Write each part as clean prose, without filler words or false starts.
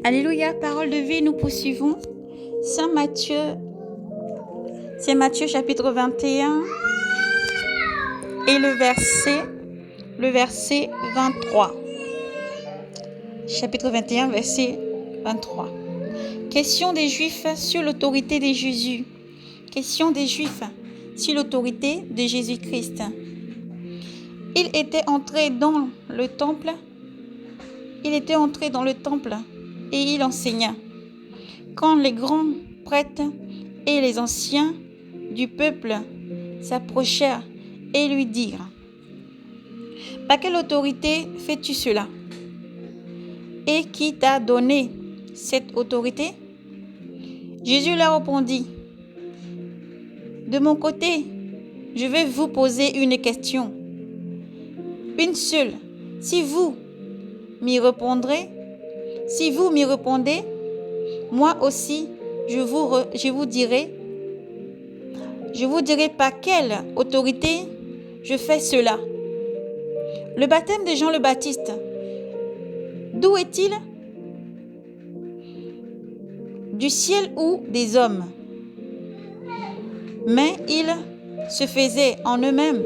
Alléluia, parole de vie, nous poursuivons. C'est Matthieu chapitre 21 et le verset 23. Chapitre 21, verset 23. Question des Juifs sur l'autorité de Jésus. Question des Juifs sur l'autorité de Jésus-Christ. Il était entré dans le temple. Et il enseigna. Quand les grands prêtres et les anciens du peuple s'approchèrent et lui dirent: par quelle autorité fais-tu cela? Et qui t'a donné cette autorité? Jésus leur répondit: de mon côté, je vais vous poser une question. Une seule. Si vous m'y répondez, moi aussi, je vous dirai par quelle autorité je fais cela. Le baptême de Jean le Baptiste, d'où est-il? Du ciel ou des hommes? Mais ils se faisaient en eux-mêmes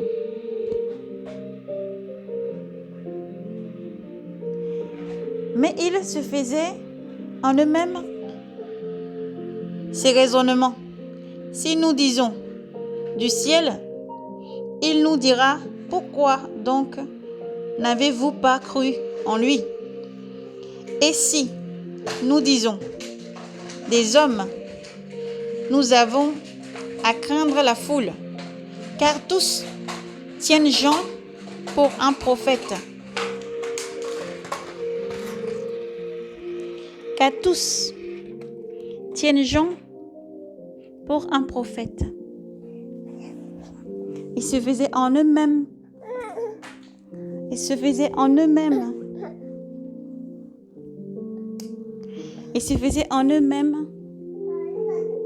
ces raisonnements. Si nous disons du ciel, il nous dira: pourquoi donc n'avez-vous pas cru en lui? Et si nous disons des hommes, nous avons à craindre la foule, car tous tiennent Jean pour un prophète. Ils se faisaient en eux-mêmes.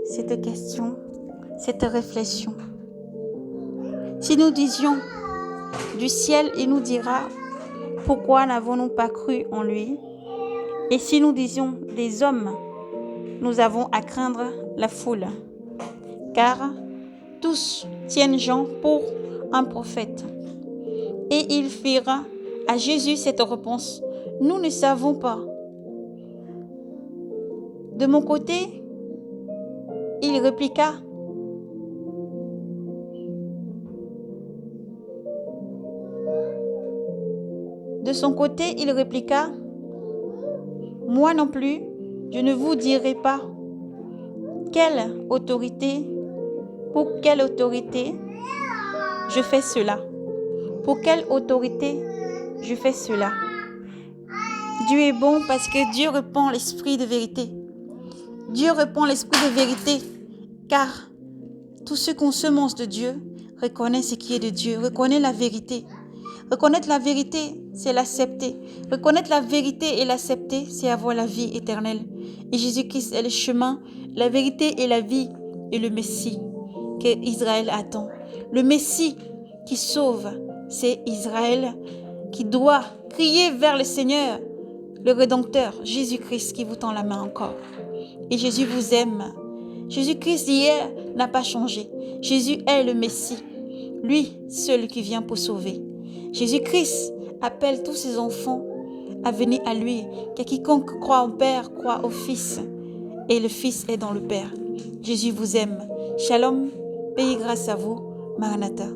Cette question, cette réflexion. Si nous disions du ciel, il nous dira: pourquoi n'avons-nous pas cru en lui? Et si nous disions des hommes, nous avons à craindre la foule, car tous tiennent Jean pour un prophète. Et il fera à Jésus cette réponse: nous ne savons pas. De mon côté, il répliqua: moi non plus, je ne vous dirai pas pour quelle autorité je fais cela. Dieu est bon parce que Dieu répand l'esprit de vérité. Car tous ceux qui ont semence de Dieu reconnaissent ce qui est de Dieu, reconnaissent la vérité. Reconnaître la vérité, c'est l'accepter. Reconnaître la vérité et l'accepter, c'est avoir la vie éternelle. Et Jésus-Christ est le chemin, la vérité et la vie, et le Messie que Israël attend. Le Messie qui sauve, c'est Israël qui doit crier vers le Seigneur, le Rédempteur, Jésus-Christ qui vous tend la main encore. Et Jésus vous aime. Jésus-Christ d'hier n'a pas changé. Jésus est le Messie, lui seul qui vient pour sauver. Jésus-Christ appelle tous ses enfants à venir à lui, car quiconque croit au Père croit au Fils, et le Fils est dans le Père. Jésus vous aime. Shalom, paix et grâce à vous. Maranatha.